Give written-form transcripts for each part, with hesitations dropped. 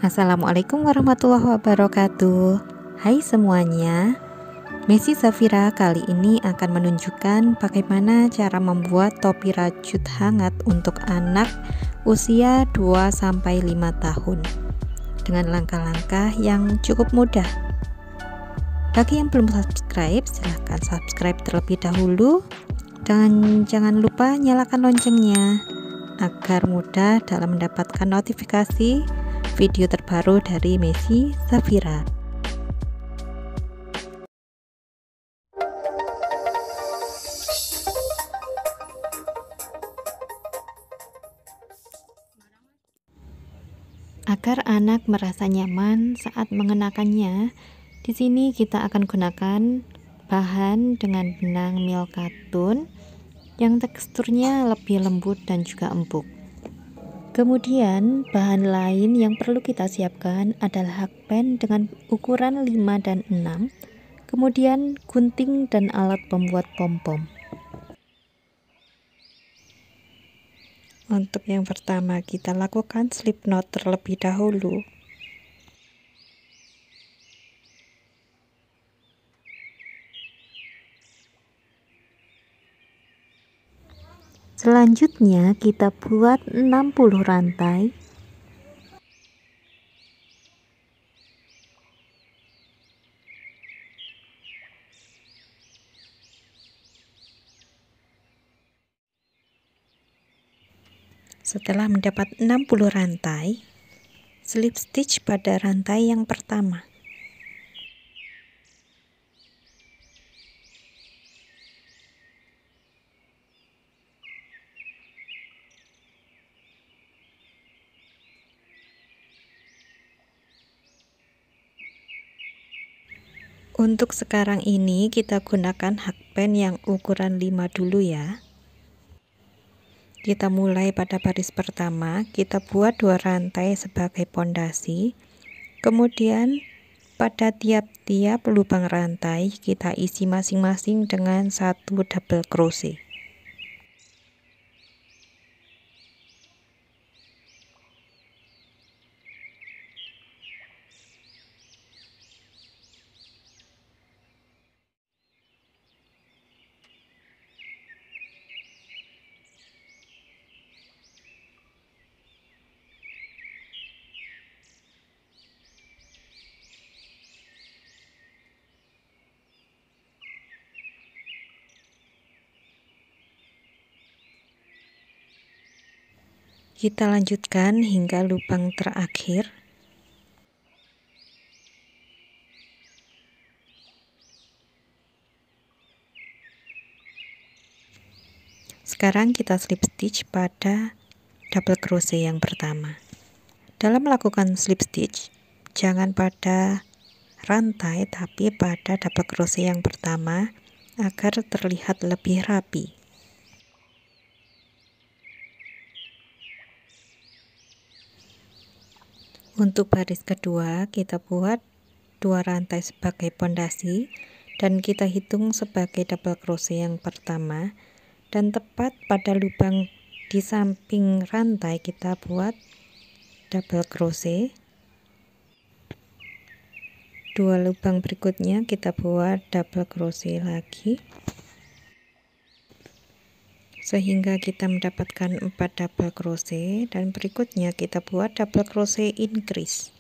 Assalamualaikum warahmatullahi wabarakatuh. Hai semuanya, Messi Safira kali ini akan menunjukkan bagaimana cara membuat topi rajut hangat untuk anak usia 2-5 tahun dengan langkah-langkah yang cukup mudah. Bagi yang belum subscribe, silahkan subscribe terlebih dahulu dan jangan lupa nyalakan loncengnya agar mudah dalam mendapatkan notifikasi video terbaru dari Messi Safira. Agar anak merasa nyaman saat mengenakannya, di sini kita akan gunakan bahan dengan benang milk katun yang teksturnya lebih lembut dan juga empuk. Kemudian bahan lain yang perlu kita siapkan adalah hakpen dengan ukuran 5 dan 6, kemudian gunting dan alat pembuat pom-pom. Untuk yang pertama kita lakukan slip knot terlebih dahulu. Selanjutnya kita buat 60 rantai. Setelah mendapat 60 rantai, slip stitch pada rantai yang pertama. Untuk sekarang ini kita gunakan hakpen yang ukuran 5 dulu ya. Kita mulai pada baris pertama, kita buat 2 rantai sebagai pondasi. Kemudian pada tiap-tiap lubang rantai kita isi masing-masing dengan 1 double crochet. Kita lanjutkan hingga lubang terakhir. Sekarang kita slip stitch pada double crochet yang pertama. Dalam melakukan slip stitch, jangan pada rantai tapi pada double crochet yang pertama agar terlihat lebih rapi. Untuk baris kedua kita buat 2 rantai sebagai pondasi dan kita hitung sebagai double crochet yang pertama, dan tepat pada lubang di samping rantai kita buat double crochet. 2 lubang berikutnya kita buat double crochet lagi sehingga kita mendapatkan 4 double crochet, dan berikutnya kita buat double crochet increase.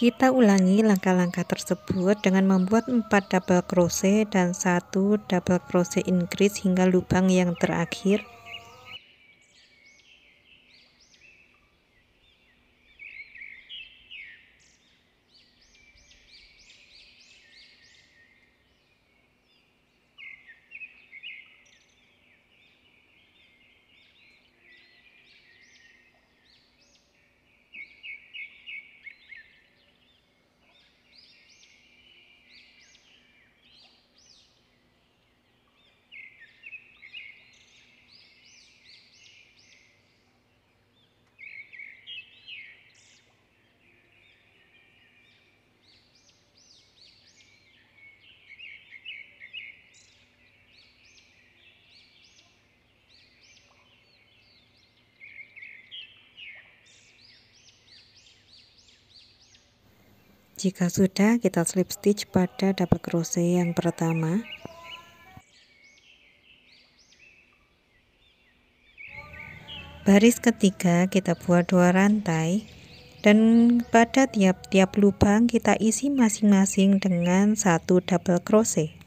Kita ulangi langkah-langkah tersebut dengan membuat 4 double crochet dan 1 double crochet increase hingga lubang yang terakhir. Jika sudah, kita slip stitch pada double crochet yang pertama. Baris ketiga kita buat 2 rantai dan pada tiap-tiap lubang kita isi masing-masing dengan 1 double crochet.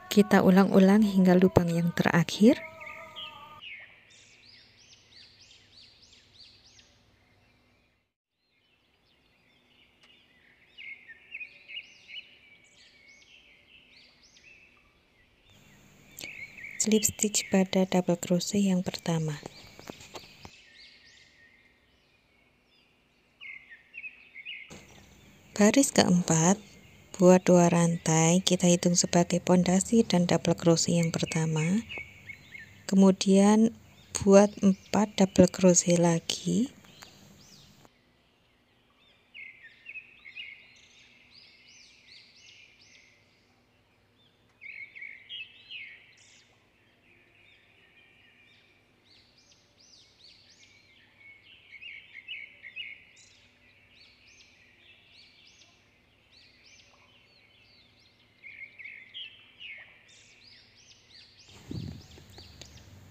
Kita ulang-ulang hingga lubang yang terakhir. Slip stitch pada double crochet yang pertama. Baris keempat, buat 2 rantai, kita hitung sebagai pondasi dan double crochet yang pertama. Kemudian buat 4 double crochet lagi.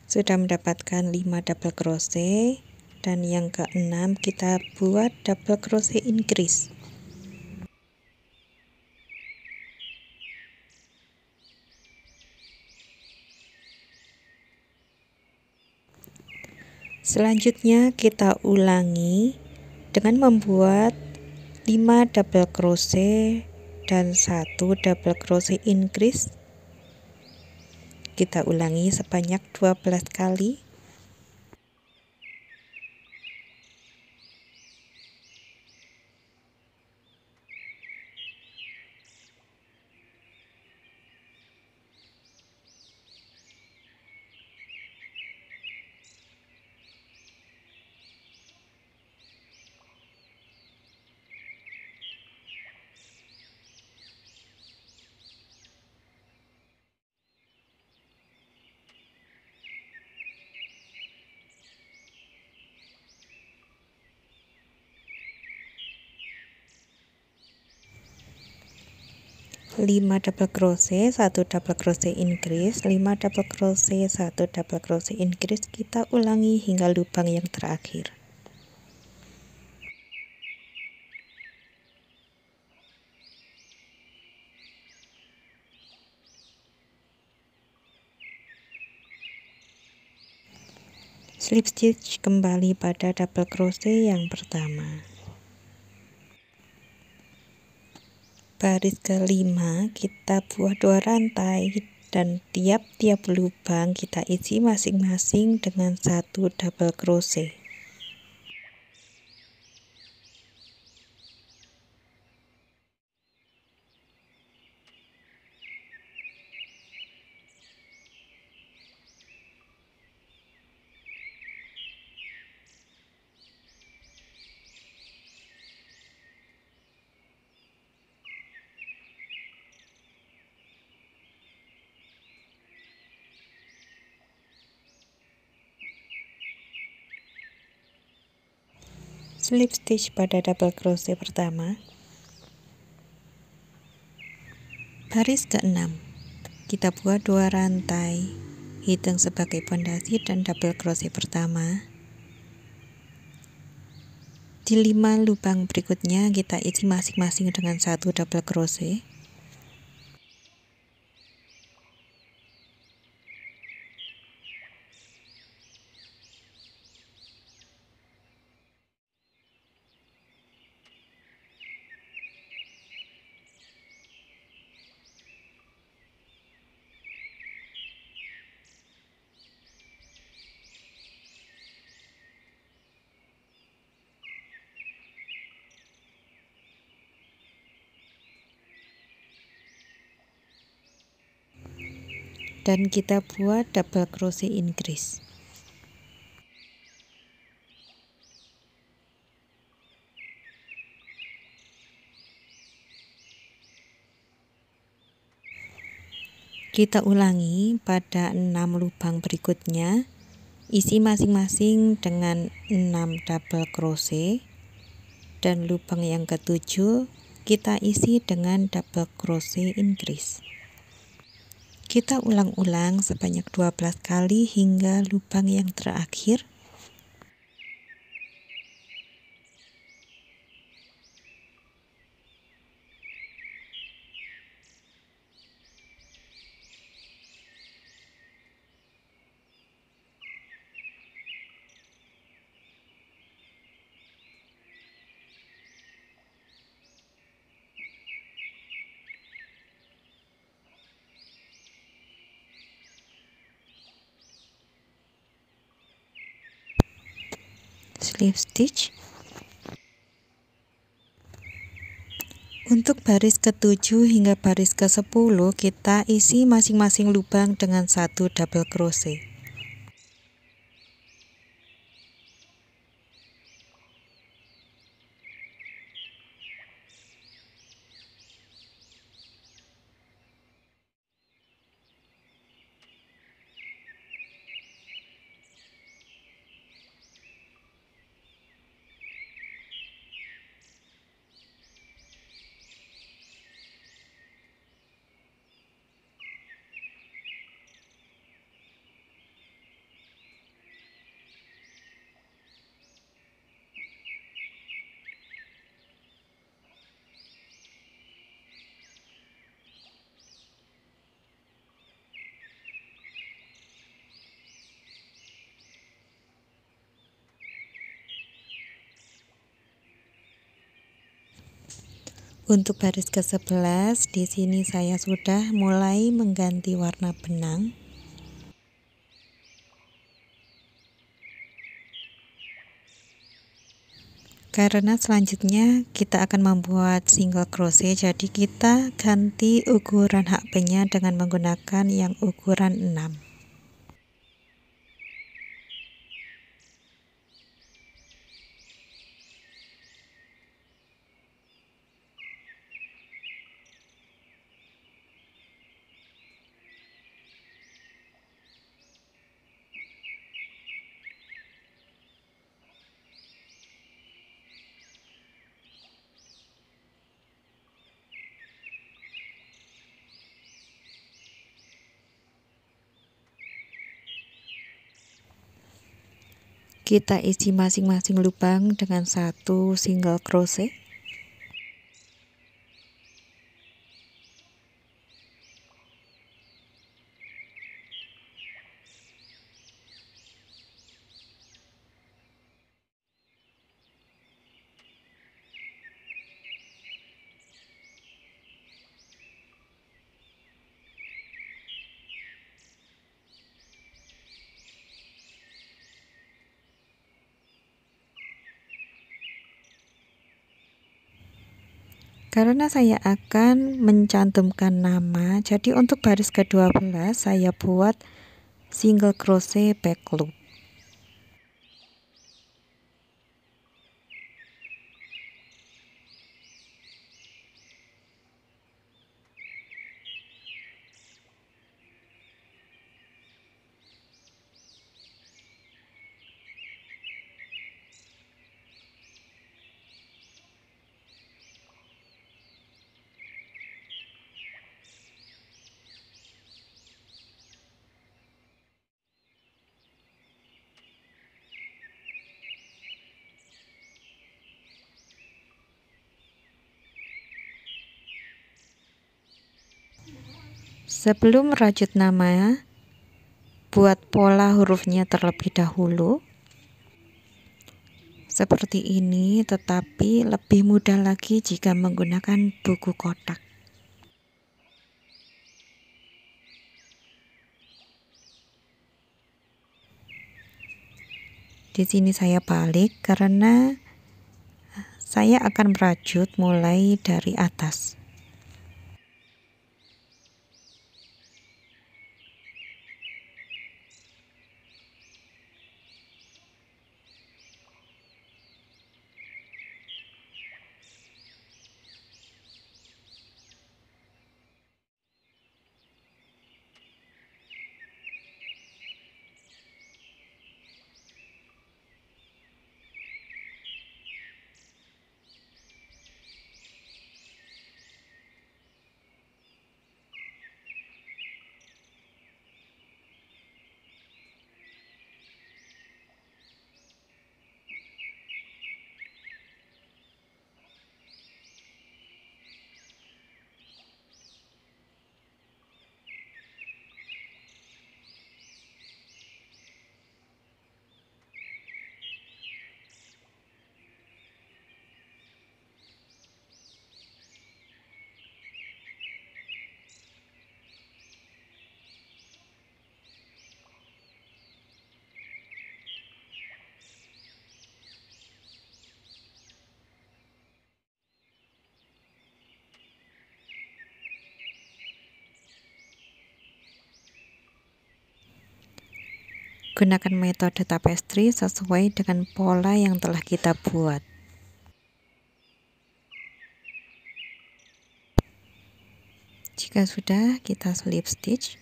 Sudah mendapatkan 5 double crochet dan yang keenam kita buat double crochet increase. Selanjutnya kita ulangi dengan membuat 5 double crochet dan 1 double crochet increase. Kita ulangi sebanyak 12 kali. Lima double crochet, 1 double crochet increase, 5 double crochet, 1 double crochet increase. Kita ulangi hingga lubang yang terakhir. Slip stitch kembali pada double crochet yang pertama. Baris kelima kita buat 2 rantai dan tiap-tiap lubang kita isi masing-masing dengan 1 double crochet. Slip stitch pada double crochet pertama. Baris ke-6 kita buat 2 rantai, hitung sebagai pondasi dan double crochet pertama. Di 5 lubang berikutnya kita isi masing-masing dengan 1 double crochet. dan kita buat double crochet increase. Kita ulangi pada 6 lubang berikutnya, isi masing-masing dengan 6 double crochet, dan lubang yang ketujuh kita isi dengan double crochet increase. Kita ulang-ulang sebanyak 12 kali hingga lubang yang terakhir. Slip stitch. Untuk baris ke-7 hingga baris ke-10 kita isi masing-masing lubang dengan 1 double crochet. Untuk baris ke-11 di sini saya sudah mulai mengganti warna benang. Karena selanjutnya kita akan membuat single crochet, jadi kita ganti ukuran hakpennya dengan menggunakan yang ukuran 6. Kita isi masing-masing lubang dengan 1 single crochet. Karena saya akan mencantumkan nama, jadi untuk baris ke-12 saya buat single crochet back loop. Sebelum merajut nama, buat pola hurufnya terlebih dahulu. Seperti ini, tetapi lebih mudah lagi jika menggunakan buku kotak. Di sini saya balik karena saya akan merajut mulai dari atas. Gunakan metode tapestry sesuai dengan pola yang telah kita buat. Jika sudah, kita slip stitch.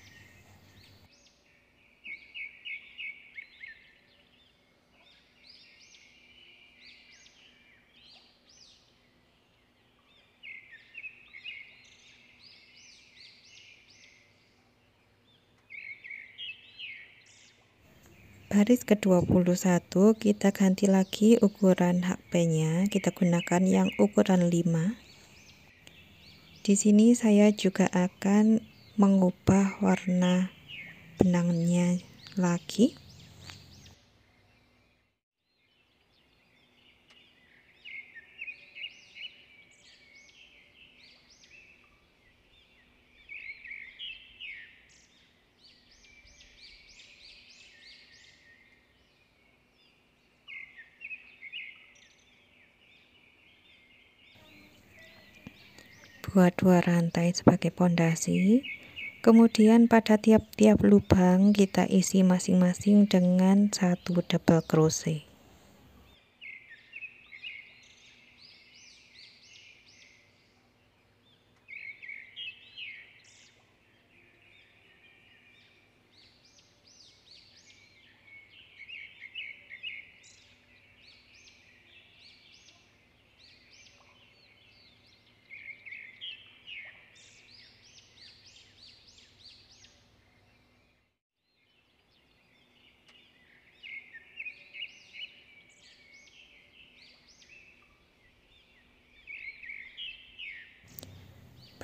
Baris ke-21 kita ganti lagi ukuran hakpennya, kita gunakan yang ukuran 5. Di sini saya juga akan mengubah warna benangnya lagi. Buat 2 rantai sebagai pondasi, kemudian pada tiap-tiap lubang kita isi masing-masing dengan 1 double crochet.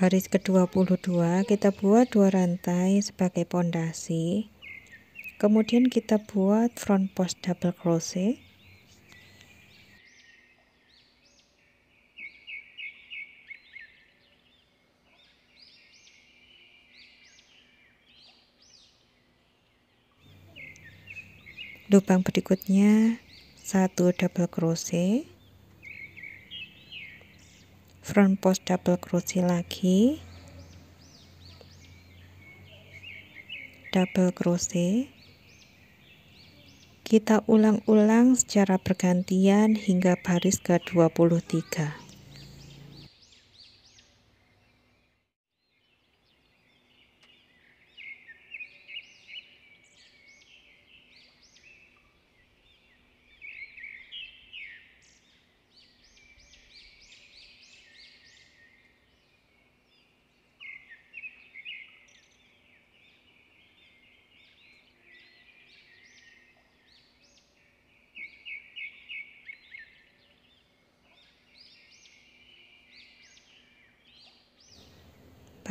Baris ke-22 kita buat 2 rantai sebagai pondasi, kemudian kita buat front post double crochet, lubang berikutnya 1 double crochet, front post double crochet lagi, double crochet. Kita ulang-ulang secara bergantian hingga baris ke-23.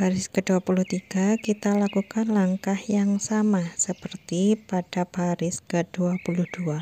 Baris ke-23 kita lakukan langkah yang sama seperti pada baris ke-22.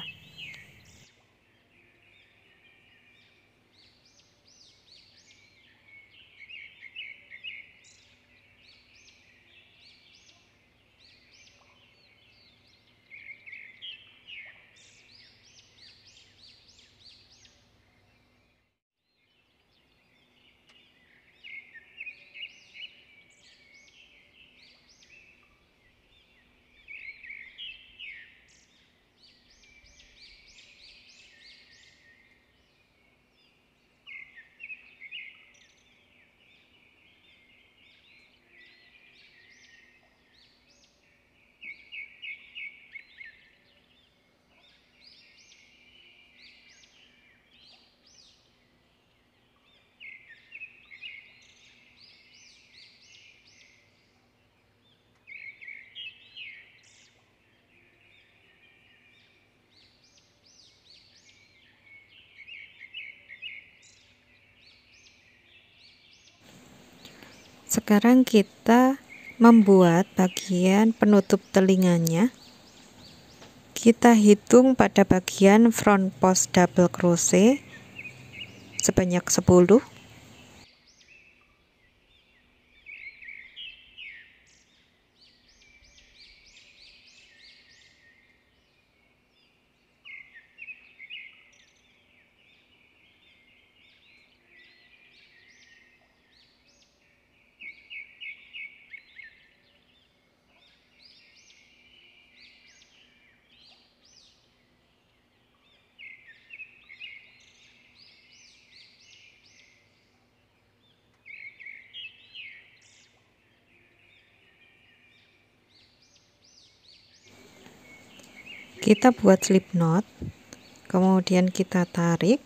Sekarang kita membuat bagian penutup telinganya. Kita hitung pada bagian front post double crochet sebanyak 10. Kita buat slip knot, kemudian kita tarik,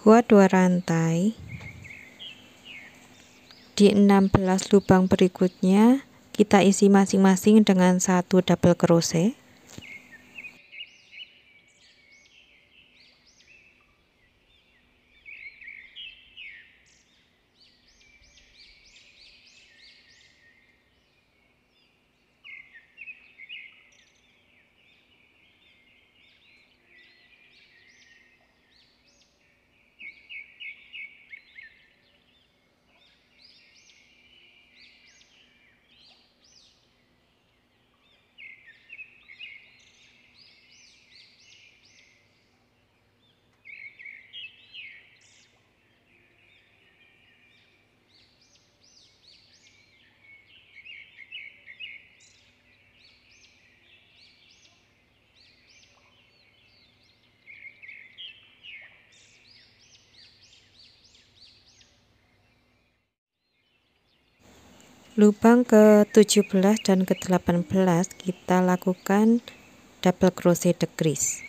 buat 2 rantai. Di 16 lubang berikutnya kita isi masing-masing dengan 1 double crochet. Lubang ke-17 dan ke-18 kita lakukan double crochet decrease.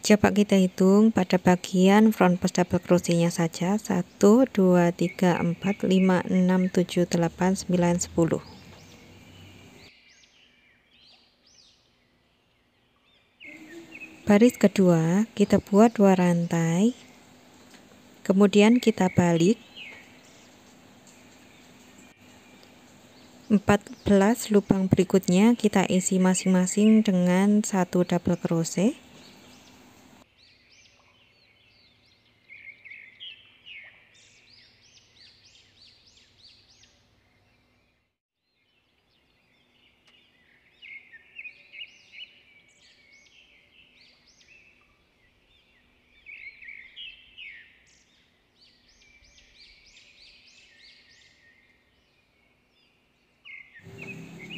Coba kita hitung pada bagian front post double crochetnya saja. 1, 2, 3, 4, 5, 6, 7, 8, 9, 10. Baris kedua kita buat 2 rantai, kemudian kita balik. 14 lubang berikutnya kita isi masing-masing dengan 1 double crochet.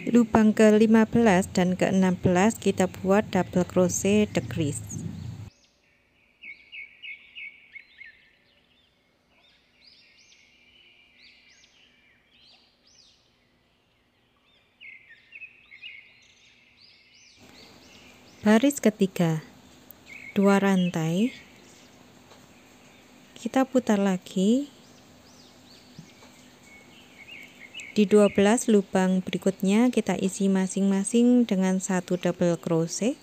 Lubang ke-15 dan ke-16 kita buat double crochet decrease. Baris ketiga 2 rantai, kita putar lagi. Di 12 lubang berikutnya kita isi masing-masing dengan 1 double crochet.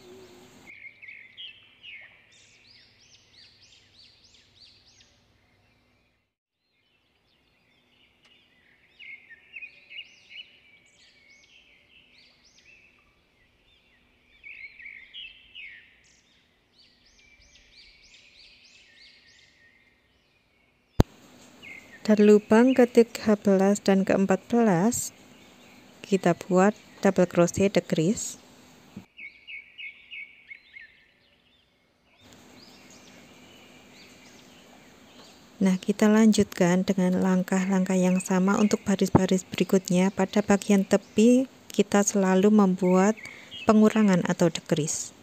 Dan lubang ke-13 dan ke-14 kita buat double crochet decrease. Nah, kita lanjutkan dengan langkah-langkah yang sama untuk baris-baris berikutnya. Pada bagian tepi kita selalu membuat pengurangan atau decrease.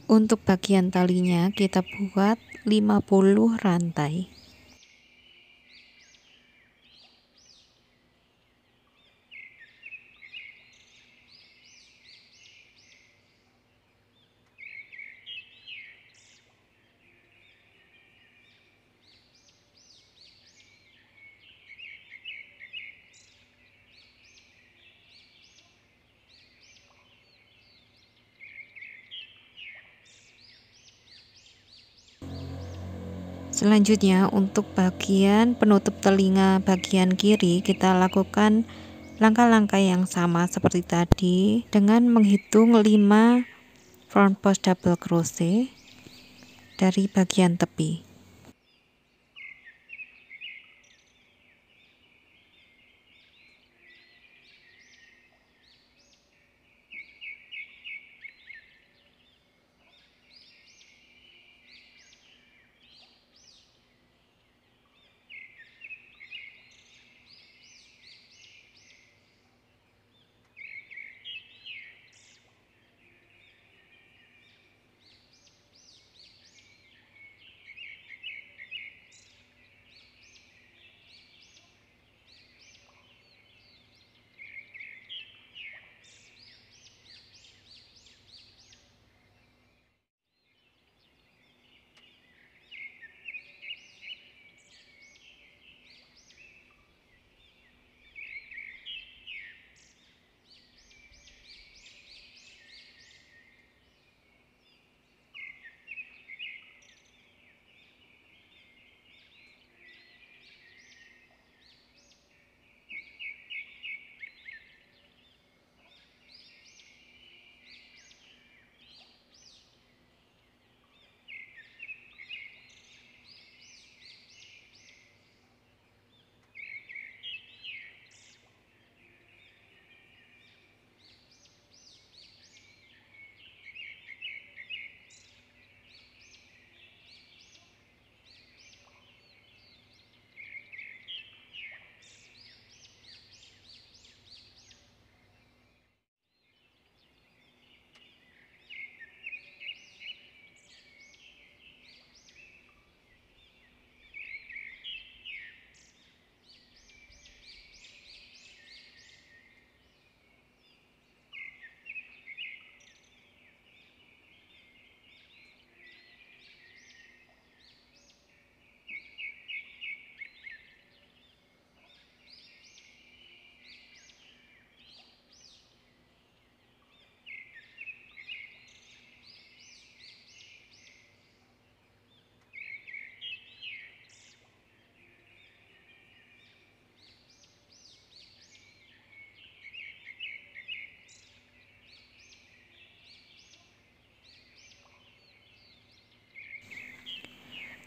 Untuk bagian talinya kita buat 50 rantai. Selanjutnya untuk bagian penutup telinga bagian kiri kita lakukan langkah-langkah yang sama seperti tadi dengan menghitung 5 front post double crochet dari bagian tepi.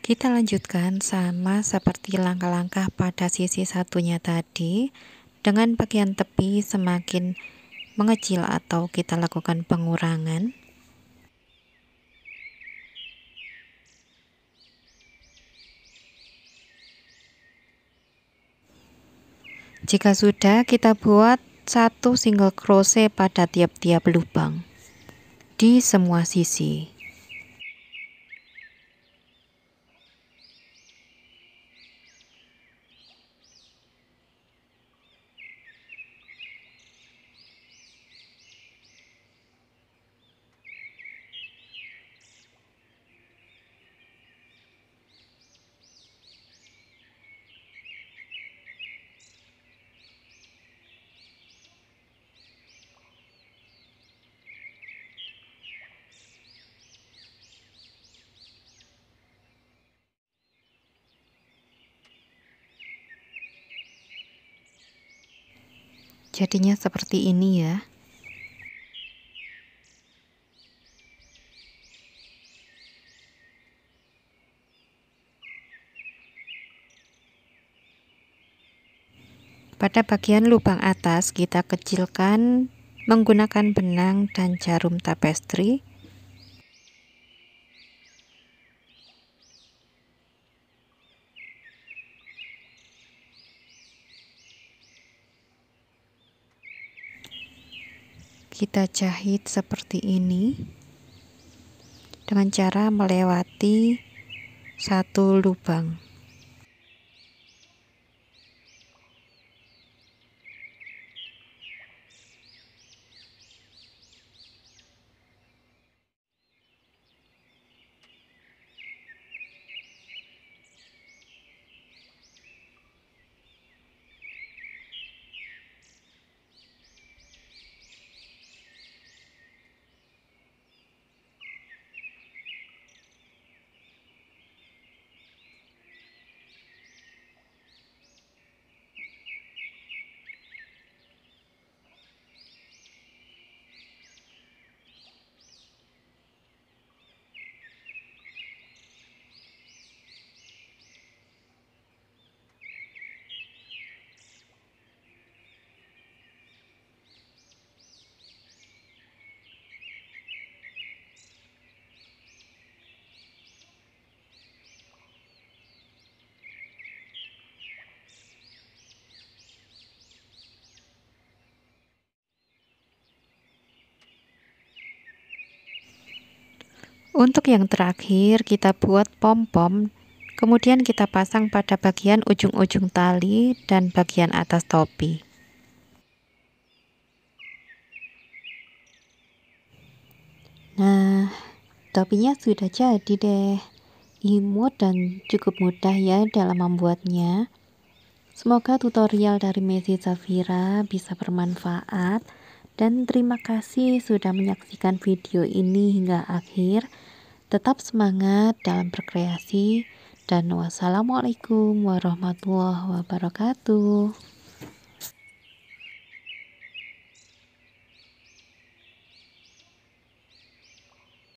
Kita lanjutkan sama seperti langkah-langkah pada sisi satunya tadi, dengan bagian tepi semakin mengecil atau kita lakukan pengurangan. Jika sudah, kita buat 1 single crochet pada tiap-tiap lubang di semua sisi. Jadinya seperti ini ya. Pada bagian lubang atas kita kecilkan menggunakan benang dan jarum tapestry. Kita jahit seperti ini dengan cara melewati 1 lubang. Untuk yang terakhir, kita buat pom-pom, kemudian kita pasang pada bagian ujung-ujung tali dan bagian atas topi. Nah, topinya sudah jadi deh. Imut dan cukup mudah ya dalam membuatnya. Semoga tutorial dari Messi Zafira bisa bermanfaat, dan terima kasih sudah menyaksikan video ini hingga akhir. Tetap semangat dalam berkreasi, dan wassalamualaikum warahmatullahi wabarakatuh.